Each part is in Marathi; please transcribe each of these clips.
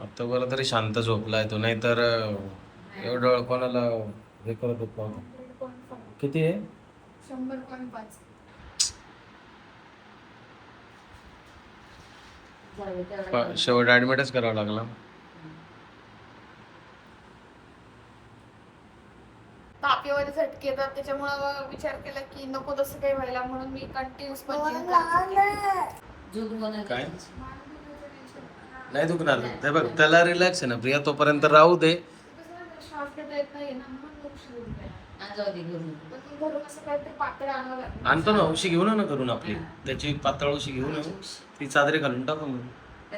आता बरं तरी शांत झोपलाय तो, नाही तर एवढं कोणाला हे करत होत नव्हतं. 100.5 किती आहे? 100.5. शेवट ऍडमिटच करावं लागला. तापेवर झटके येतात त्याच्यामुळे विचार केला की नको तसं काही व्हायला, म्हणून मी कंटिन्यूस काय नाही दुखणार ते बघ, त्याला रिलॅक्स आहे ना प्रिया, तोपर्यंत राहू दे. श्वास घेता येत नाही ना, घरून असं काहीतरी पातळ आणावं लागतं. आणतो ना, उशी घेऊन ना करून आपली त्याची पातळ उशी घेऊन ती चादरी घालून टाकू मग.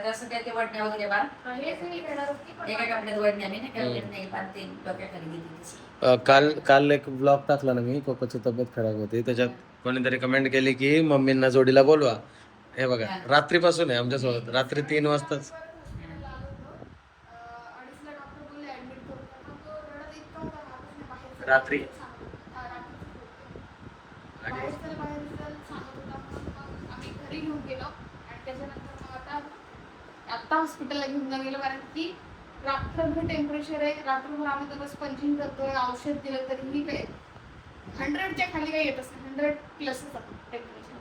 असं काय ते वडण्या वगैरे बाळ हेच मी घेणार होती, पण एका कपड्यात वडण्या मी नाही पण ते डोक्याखाली गेली काल काल एक ब्लॉग टाकला ना मी, कोकोची तब्येत खराब होती, त्याच्यात कोणीतरी कमेंट केली की मम्मींना जोडीला बोलवा. हे बघा रात्रीपासून आहे आमच्यासोबत, रात्री 3 वाजताच. रात्री आम्ही घरी घेऊन गेलो आणि त्याच्यानंतर मग आता हॉस्पिटलला घेऊन जाऊन गेलो, कारण की रात्रभर टेम्परेचर आहे. रात्रभर आम्ही तर बस पंचिंग करतोय, औषध दिलं तरीही काय 100च्या खाली काही येत असतं, 100 प्लसच टेम्परेचर.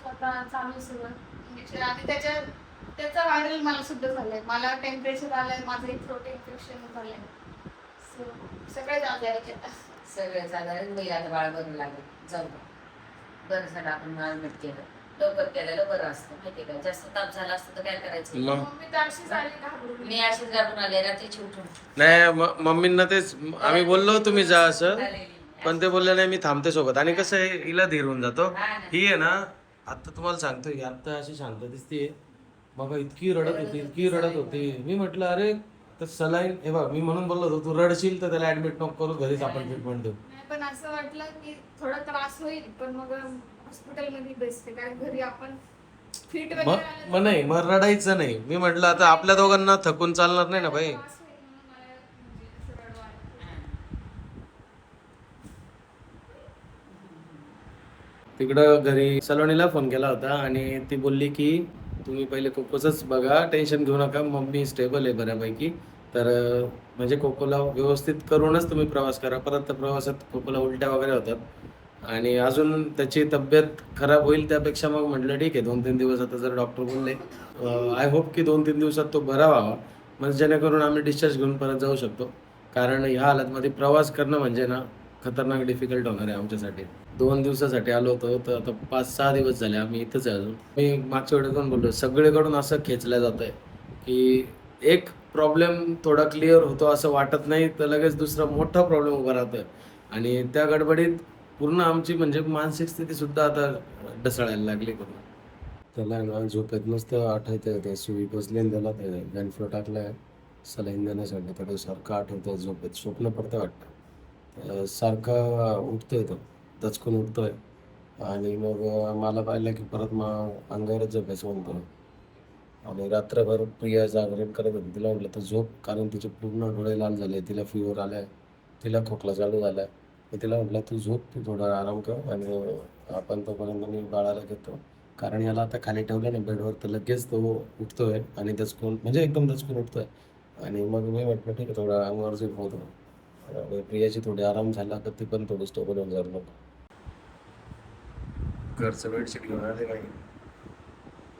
स्वतः चालू सगळं इंजेक्शन आणि त्याचा व्हायरल मला सुद्धा झालंय. मला टेम्परेचर आलंय, माझं एक थ्रोट इन्फेक्शन झालंय. सगळ्याच आजाराचे आता सगळं साधारण मी आता बाळ बरं लागेल जाऊ बरं झालं आपण ऍडमिट केलं, लवकर केलेलं बरं असतं माहिती का. जास्त ताप झाला असतं तर काय करायचं. मी तर अशीच आली घाबरून. मी अशीच घाबरून आले रात्रीची उठून. नाही मम्मींना तेच आम्ही बोललो तुम्ही जा असं, पण ते बोलले नाही मी थांबते सोबत. आणि कसं आहे हिला धीर होऊन जातो. ही आहे ना, आता तुम्हाला सांगतो, ही आता अशी शांत दिसते, बाबा इतकी रडत होती, इतकी रडत होती. मी म्हटलं अरे तर सलाईन हे बघ, मी म्हणून बोललो होतो तू रडशील तर त्याला ऍडमिट नको करू, घरीच आपण ट्रीटमेंट देऊ. पण असं वाटलं की थोडा त्रास होईल, पण मग हॉस्पिटलमध्ये बेस्ट आहे, कारण घरी आपण फिट मग नाही, मग रडायचं नाही. मी म्हटलं आता आपल्या दोघांना थकून चालणार नाही ना भाई. तिकडं घरी सलोनीला फोन केला होता आणि ती बोलली की तुम्ही पहिले कोकोचंच बघा, टेन्शन घेऊ नका, मम्मी स्टेबल आहे बऱ्यापैकी. तर म्हणजे कोकोला व्यवस्थित करूनच तुम्ही प्रवास करा. परत प्रवासात कोकोला उलट्या वगैरे होतात आणि अजून त्याची तब्येत खराब होईल, त्यापेक्षा मग म्हटलं ठीक आहे 2-3 दिवस आता जर डॉक्टर बोलले, आय होप की 2-3 दिवसात तो बरा व्हावा, म्हणजे जेणेकरून आम्ही डिस्चार्ज घेऊन परत जाऊ शकतो. कारण ह्या हालतमध्ये प्रवास करणं म्हणजे ना खतरनाक डिफिकल्ट होणार आहे आमच्यासाठी. 2 दिवसासाठी आलो होतो, तर आता 5-6 दिवस झाले आम्ही इथंच आहे अजून. मी मागच्या वेळेस पण बोललो, सगळीकडून असं खेचलं जात आहे की एक प्रॉब्लेम थोडा क्लिअर होतो असं वाटत नाही, तर लगेच दुसरा मोठा प्रॉब्लेम उभा राहतोय. आणि त्या गडबडीत पूर्ण आमची म्हणजे मानसिक स्थिती सुद्धा आता ढसळायला लागली पूर्ण. त्याला ना झोपेत नसतं आठवतंय, ते सुई बसली त्याला, ते गॅनफ्लो टाकलाय सलाईन देण्यासाठी, तर सारखं आठवतंय झोपेत, स्वप्न पडतं वाटतं. सारखा उठतोय तो, दचकून उठतोय आणि मग मला पाहिलं की परत मग अंगावरच झोपायचं म्हणतो. आणि रात्रभर प्रिया जागरण करत होती. तिला म्हटलं तर झोप, कारण तिचे पूर्ण डोळे लाल झाले, तिला फिवर आलाय, तिला खोकला चालू झालाय. मी तिला म्हटलं तू झोप, तू थोडा आराम कर आणि आपण तोपर्यंत मी बाळाला घेतो. कारण याला आता खाली ठेवलं ना बेडवर, तर लगेच तो उठतोय आणि दचकून म्हणजे एकदम दचकून उठतोय. आणि मग मी म्हटलं ठीक आहे थोडा अंगावर झोपवतो. आणि प्रियाची थोडी आराम झाला तर ती पण थोडी स्टेबल होऊन जाईल. मग घरचं बेडशीट घेऊन आले काही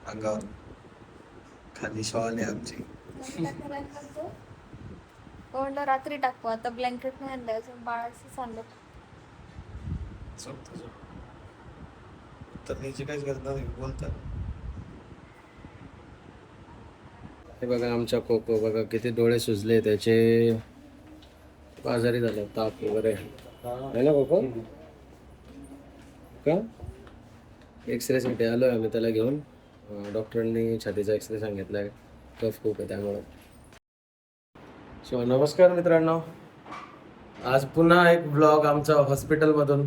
अंगावर, खाली शॉल आहे आमची. म्हणलं रात्री टाकू, आता ब्लँकेट नाही आणलं, अजून बाळाचं चाललं. झोपतो झोप, तर त्याची काहीच गरज नाही बोलतात. हे बघा आमच्या कोको, बघा किती डोळे सुजले त्याचे, आजारी झाले, ताप वगैरे आहे ना कोको. का एक्सरेसाठी आलोय आम्ही त्याला घेऊन. डॉक्टरांनी छातीचा एक्सरे सांगितलाय, कफ खूप आहे त्यामुळे. सो नमस्कार मित्रांनो, आज पुन्हा एक ब्लॉग आमचा हॉस्पिटलमधून.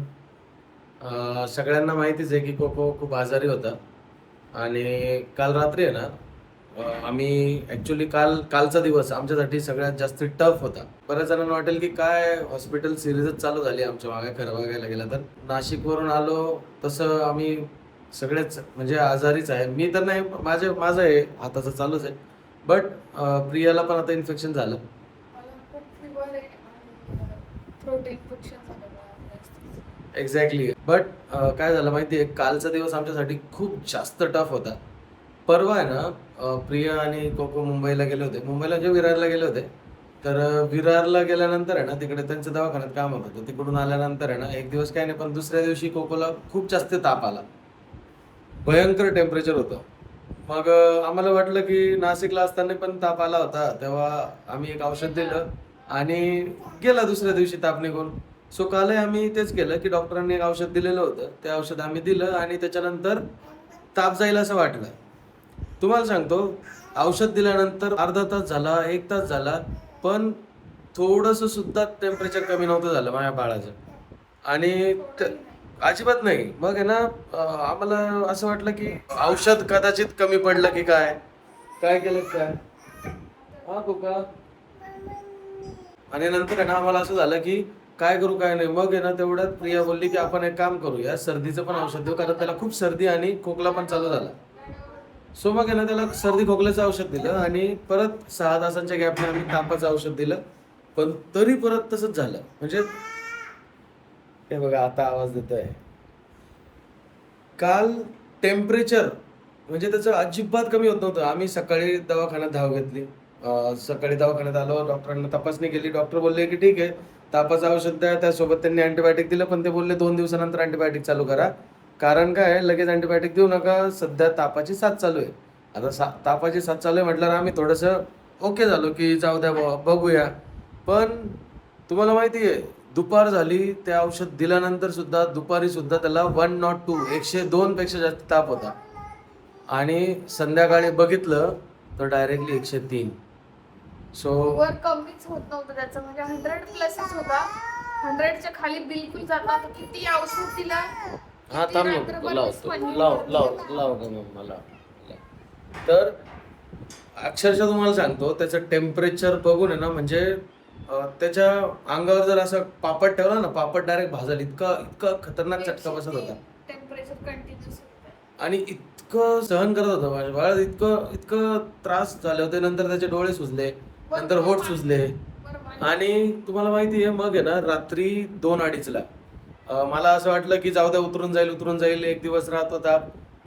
सगळ्यांना माहितीच आहे की कोको खूप आजारी होता आणि काल रात्री आहे ना, आम्ही ॲक्च्युली कालचा दिवस आमच्यासाठी सगळ्यात जास्त टफ होता. बऱ्याच जणांना वाटेल की काय हॉस्पिटल सिरीजच चालू झाली आमच्या मागे. खरं बघायला गेलं तर नाशिकवरून आलो तसं आम्ही सगळेच म्हणजे आजारीच आहे. मी तर नाही, माझं आहे हाताचं चालूच आहे, बट प्रियाला पण आता इन्फेक्शन झालं. मला खूप फिवर आहे आणि थ्रोट इन्फेक्शन झालेलं आहे. एक्झॅक्टली. बट काय झालं माहिती आहे, कालचा दिवस आमच्यासाठी खूप जास्त टफ होता. परवा आहे ना, प्रिया आणि कोको मुंबईला गेले होते. मुंबईला जे विरारला गेले होते. तर विरारला गेल्यानंतर आहे ना, तिकडे त्यांचं दवाखान्यात काम होत होतं. तिकडून आल्यानंतर आहे ना, एक दिवस काही नाही, पण दुसऱ्या दिवशी कोकोला खूप जास्त ताप आला. भयंकर टेम्परेचर होतं. मग आम्हाला वाटलं की नाशिकला असताना पण ताप आला होता. तेव्हा आम्ही एक औषध दिलं आणि गेला दुसऱ्या दिवशी ताप निघून. सो कालही आम्ही तेच केलं की डॉक्टरांनी एक औषध दिलेलं होतं. ते औषध आम्ही दिलं आणि त्याच्यानंतर ताप जाईल असं वाटलं. तुम्हाला सांगतो, औषध दिल्यानंतर अर्धा तास झाला, 1 तास झाला, पण थोडंसं सुद्धा टेम्परेचर कमी नव्हतं झालं माझ्या बाळाचं. आणि अजिबात नाही. मग आहे ना, आम्हाला असं वाटलं की औषध कदाचित कमी पडलं की काय काय केलं काय. हा कोका. आणि नंतर आहे ना, आम्हाला असं झालं की काय करू काय नाही. मग आहे ना, तेवढ्यात प्रिया बोलली की आपण एक काम करूया, सर्दीचं पण औषध देऊ, कारण त्याला खूप सर्दी आणि खोकला पण चालू झाला. सो मग आहे ना, त्याला सर्दी खोकल्याचं औषध दिलं आणि परत 6 तासांच्या गॅपने आम्ही तापाचं औषध दिलं. पण तरी परत तसंच झालं. म्हणजे हे बघा, आता आवाज देतोय. काल टेम्परेचर म्हणजे त्याचं अजिबात कमी होत नव्हतं. आम्ही सकाळी दवाखान्यात धाव घेतली. सकाळी दवाखान्यात आलो, डॉक्टरांना तपासणी केली. डॉक्टर बोलले की ठीक आहे, तापाचं औषध द्या. त्यासोबत त्यांनी अँटीबायोटिक दिलं, पण ते बोलले 2 दिवसानंतर अँटीबायोटिक चालू करा. कारण काय आहे, लगेच अँटीबायोटिक देऊ नका, सध्या तापाची साथ चालू आहे. आता तापाची साथ चालू आहे म्हटल्यावर आम्ही थोडंसं ओके झालो की जाऊ द्या बाबा, बघूया. पण तुम्हाला माहिती आहे, दुपार झाली, ते औषध दिल्यानंतर सुद्धा दुपारी सुद्धा त्याला 102 102 पेक्षा जास्त ताप होता. आणि संध्याकाळी बघितलं तर डायरेक्टली 103. सो वर कमीच होत नव्हतं त्याचं, म्हणजे 100 प्लसच होता. 100च्या खाली बिलकुल जात नव्हतं. किती औषध दिलं, हा, किती थांब रात्रभर लावतो स्पंजिंग लाव करत लाव होता. लाव का मग मला. तर अक्षरशः तुम्हाला सांगतो, त्याचं टेम्परेचर बघून आहे ना, म्हणजे त्याच्या अंगावर जर असं पापड ठेवला ना, पापड डायरेक्ट भाजल, इतका इतका खतरनाक चटका बसत होता. टेम्परेचर कंटिन्युअस होतं. आणि इतकं सहन करत होतं माझ्या बाळात, इतकं इतकं त्रास झाले होते. नंतर त्याचे डोळे सुजले, नंतर होठ सुजले. बरोबर. आणि तुम्हाला माहिती आहे, मग आहे ना, रात्री 2-2:30ला मला असं वाटलं की जाऊ द्या, उतरून जाईल, एक दिवस राहत होता.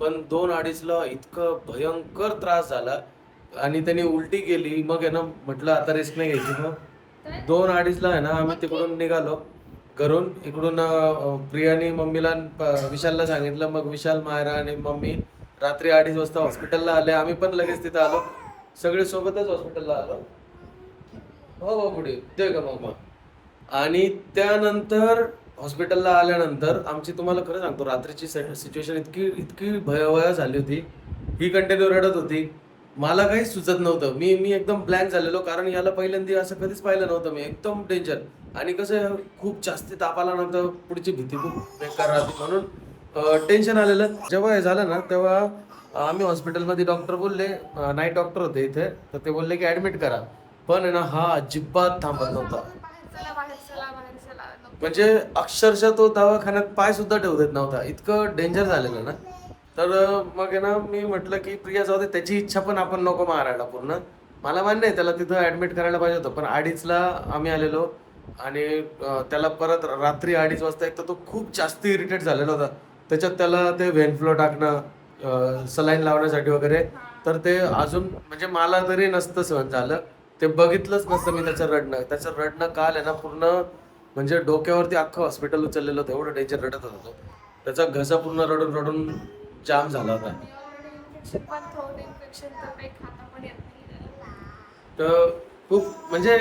पण 2-2:30ला इतकं भयंकर त्रास झाला आणि त्यांनी उलटी केली. मग आहे ना, म्हटलं आता रिस्क नाही घ्यायची. मग 2-2:30ला आहे ना, आम्ही तिकडून निघालो घरून. इकडून प्रियाने मम्मीला विशालला सांगितलं. मग विशाल, मायरा आणि मम्मी रात्री 2:30 वाजता हॉस्पिटलला आले. आम्ही पण लगेच तिथं आलो, सगळे सोबतच हॉस्पिटलला आलो. हो पुढे ते का मग. आणि त्यानंतर हॉस्पिटलला आल्यानंतर आमची, तुम्हाला खरं सांगतो, रात्रीची सिच्युएशन इतकी इतकी भयावह झाली होती. ही कंटिन्यू रडत होती. मला काहीच सुचत नव्हतं. मी एकदम ब्लँक झालेलो, कारण याला पहिल्यांदा असं कधीच पाहिलं नव्हतं मी. एकदम डेंजर. आणि कसं खूप जास्त ताप आल्यानंतर पुढची भीती खूप बेकार राहते, म्हणून टेन्शन आलेलं. जेव्हा हे झालं ना, तेव्हा आम्ही हॉस्पिटलमध्ये, डॉक्टर बोलले, नाईट डॉक्टर होते इथे, तर ते बोलले की ॲडमिट करा. पण आहे ना, हा अजिबात थांबत नव्हता. बाहेर चला. नको. म्हणजे अक्षरशः तो दवाखान्यात पाय सुद्धा ठेवू देत नव्हता. इतकं डेंजर झालेलं ना. तर मग आहे ना, मी म्हटलं की प्रिया जाऊ दे, त्याची इच्छा पण आपण नको मारायला पूर्ण. मला मान्य आहे, त्याला तिथं ॲडमिट करायला पाहिजे होतं. पण 2:30ला आम्ही आलेलो आणि त्याला परत रात्री 2:30 वाजता, एक तर तो खूप जास्त इरिटेट झालेला होता. त्याच्यात त्याला ते व्हेनफ्लो टाकणं, सलाईन लावण्यासाठी वगैरे, तर ते अजून, म्हणजे मला तरी नसतं सहन झालं. ते बघितलंच नसतं मी त्याचं रडणं. त्याचं रडणं काल आहे ना, पूर्ण म्हणजे डोक्यावरती अख्खं हॉस्पिटल उचललेलं होतं, एवढं डेंजर रडत होता तो. त्याचा घसा पूर्ण रडून रडून जाम झाला होता. इन्फेक्शन पण, थ्रोट इन्फेक्शन, तर काही खाता पण येत नाही त्याला. तर खूप म्हणजे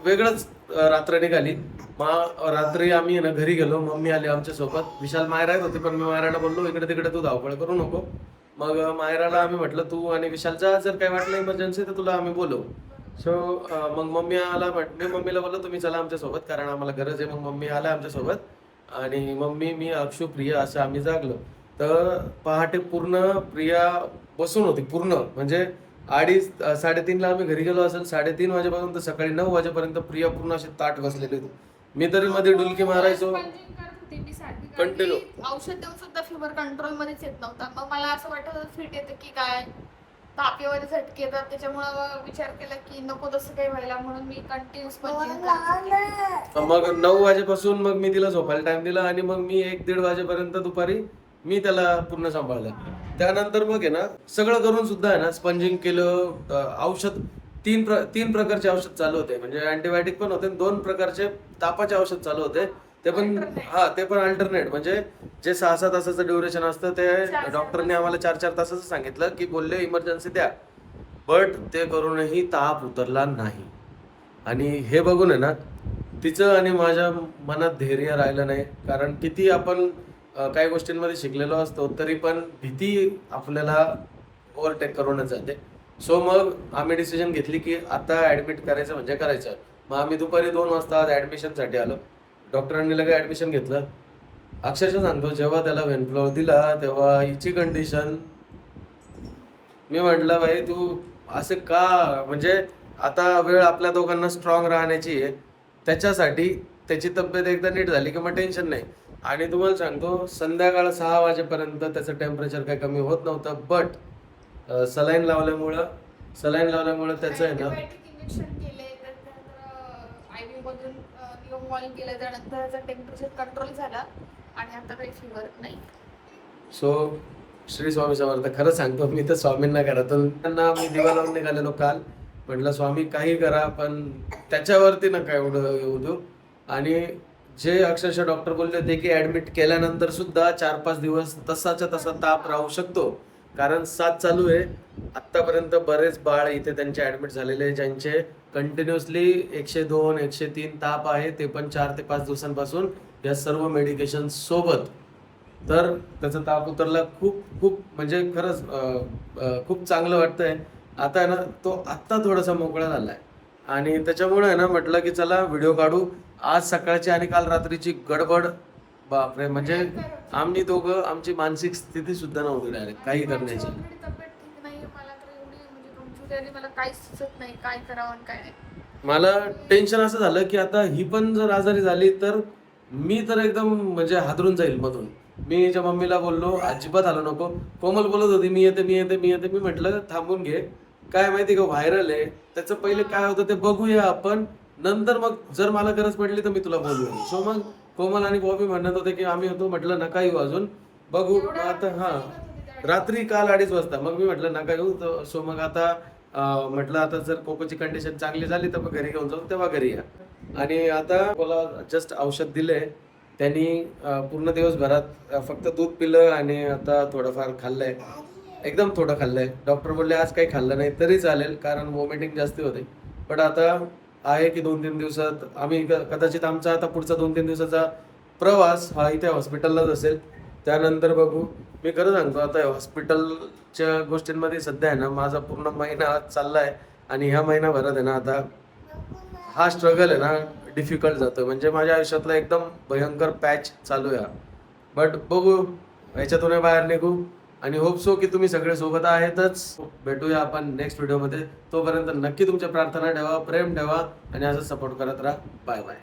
वेगळंच रात्र निघाली. मग रात्री आम्ही आहे ना घरी गेलो. मम्मी आली आमच्यासोबत. विशाल, मायरा येत होती, पण मी मायराला बोललो इकडे तिकडे तू धावपळ करू नको. मग मायराला आम्ही म्हटलं तू आणि विशाल जा, जर काही वाटलं इमर्जन्सी तर तुला आम्ही बोलवू. सो मग मम्मी आला. मी मम्मीला बोललो तुम्ही चला आमच्यासोबत, कारण आम्हाला गरज आहे. मग मम्मी आला आमच्यासोबत आणि मम्मी, मी, अक्षू, प्रिया असं आम्ही जागलो. तर पहाटे पूर्ण प्रिया बसून होती पूर्ण, म्हणजे 2:30-3:30ला आम्ही घरी गेलो असेल. 3:30 वाजेपर्यंत, सकाळी 9 वाजेपर्यंत प्रिया पूर्ण अशी ताट बसलेली होती. मी तरी मध्ये डुलकी मारायचो स्पंजिंग करत होती मी साठी, कंटिन्यू. औषध देऊन सुद्धा फिवर कंट्रोल मध्येच येत नव्हता. मग मला असं वाटत होतं फिट येते की काय, ताप वगैरे झटके येतात, त्याच्यामुळं विचार केला की नको तसं काही व्हायला, म्हणून मी कंटिन्यूस मग 9 वाजेपासून मग मी तिला झोपायला टाइम दिला आणि मग मी 1-1:30 वाजेपर्यंत दुपारी मी त्याला पूर्ण सांभाळलं. त्यानंतर मग आहे ना सगळं करून सुद्धा आहे ना स्पंजिंग केलं, औषध तीन प्रकारचे औषध चालू होते, म्हणजे अँटीबायोटिक पण होते, 2 प्रकारचे तापाचे औषध चालू होते, ते पण ते पण अल्टरनेट, म्हणजे जे 6-6 तासाचं ड्युरेशन असतं ते डॉक्टरने आम्हाला 4-4 तासाचं सांगितलं की बोलले इमर्जन्सी द्या, बट ते करूनही ताप उतरला नाही. आणि हे बघून आहे ना तिचं आणि माझ्या मनात धैर्य राहिलं नाही, कारण किती आपण काही गोष्टींमध्ये शिकलेलो असतो तरी पण भीती आपल्याला ओव्हरटेक करूनच जाते. सो मग आम्ही डिसिजन घेतली की आता ॲडमिट करायचं म्हणजे करायचं. मग आम्ही दुपारी 2 वाजता ॲडमिशनसाठी आलो. डॉक्टरांनी लगेच ॲडमिशन घेतलं. अक्षरशः सांगतो, जेव्हा त्याला व्हेनफ्लोर दिला तेव्हा हिची कंडिशन, मी म्हटलं भाई तू असे का, म्हणजे आता वेळ आपल्या दोघांना स्ट्रॉंग राहण्याची आहे, त्याच्यासाठी त्याची तब्येत एकदा नीट झाली की मग टेन्शन नाही. आणि तुम्हाला सांगतो संध्याकाळ 6 वाजेपर्यंत त्याचं टेम्परेचर काही कमी होत नव्हतं, बट सलाईन लावल्यामुळं त्याचं आहे ना इंजेक्शन केले, त्यानंतर आयव्ही मधून निओमॉलिन केलं, त्यानंतर त्याचा टेम्परेचर कंट्रोल झाला आणि आता काही फिवर नाही. सो श्री स्वामी समर्थ. खरं सांगतो, मी तर स्वामींना घरातून त्यांना मी दिवा लावून निघालेलो काल. म्हटलं स्वामी काही करा पण त्याच्यावरती नका एवढं येऊ देऊ. आणि जे अक्षरशः डॉक्टर बोलले होते की ॲडमिट केल्यानंतर सुद्धा 4-5 दिवस तसाच्या तसा ताप राहू शकतो, कारण 7 चालू आहे. आत्तापर्यंत बरेच बाळ इथे त्यांचे ॲडमिट झालेले ज्यांचे कंटिन्युअसली 102, 103 ताप आहे, ते पण 4 ते 5 दिवसांपासून या सर्व मेडिकेशन सोबत. तर त्याचा ताप उतरला. खूप म्हणजे खरंच खूप चांगलं वाटतंय. आता आहे ना तो आत्ता थोडासा मोकळा झालाय आणि त्याच्यामुळे आहे ना म्हटलं की चला व्हिडिओ काढू. आज सकाळची आणि काल रात्रीची गडबड, बापरे, म्हणजे आम्ही दोघं, आमची मानसिक स्थिती सुद्धा नव्हती डायरेक्ट काही करण्याची. तब्येत ठीक नाही, मला तर एवढी म्हणजे कमजोरी आली, मला काहीच सुचत नाही काय करावं आणि काय नाही. मला टेन्शन असं झालं की आता ही पण जर आजारी झाली तर मी तर एकदम म्हणजे हादरून जाईल मधून. मी हिच्या मम्मीला बोललो अजिबात आलो नको. कोमल बोलत होती मी येते. मी म्हटलं थांबून घे, काय माहिती का व्हायरल आहे, त्याचं पहिले काय होतं ते बघूया आपण, नंतर मग जर मला गरज पडली तर मी तुला बोलवेन. सो मग कोमल आणि बॉबी म्हणत होते की आम्ही होतो, म्हटलं नका येऊ अजून बघू आता. रात्री काल 2:30 वाजता मग मी म्हटलं नका येऊ. सो मग आता म्हटलं आता जर कोकोची कंडिशन चांगली झाली तर मग घरी घेऊन जाऊ, तेव्हा घरी या. आणि आता मला जस्ट औषध दिले त्यांनी, पूर्ण दिवसभरात फक्त दूध पिलं आणि आता थोडंफार खाल्लंय, एकदम थोडं खाल्लंय. डॉक्टर बोलले आज काही खाल्लं नाही तरी चालेल कारण वॉमिटिंग जास्ती होते. पण आता आहे की 2-3 दिवसात आम्ही कदाचित आमचा आता पुढचा 2-3 दिवसाचा प्रवास हा इथे हॉस्पिटललाच असेल. त्यानंतर बघू. मी खरं सांगतो आता हॉस्पिटलच्या गोष्टींमध्ये सध्या आहे ना माझा पूर्ण महिना चाललाय आणि ह्या महिनाभरात आहे ना आता हा स्ट्रगल आहे ना डिफिकल्ट जातो, म्हणजे माझ्या आयुष्यातला एकदम भयंकर पॅच चालू आहे. बट बघू, याच्यातून बाहेर निघू आणि होप सो की तुम्ही सगळे सोबत आहेतच. भेटूया आपण नेक्स्ट व्हिडिओमध्ये. तोपर्यंत नक्की तुमच्या प्रार्थना ठेवा, प्रेम ठेवा आणि असं सपोर्ट करत राहा. Bye bye.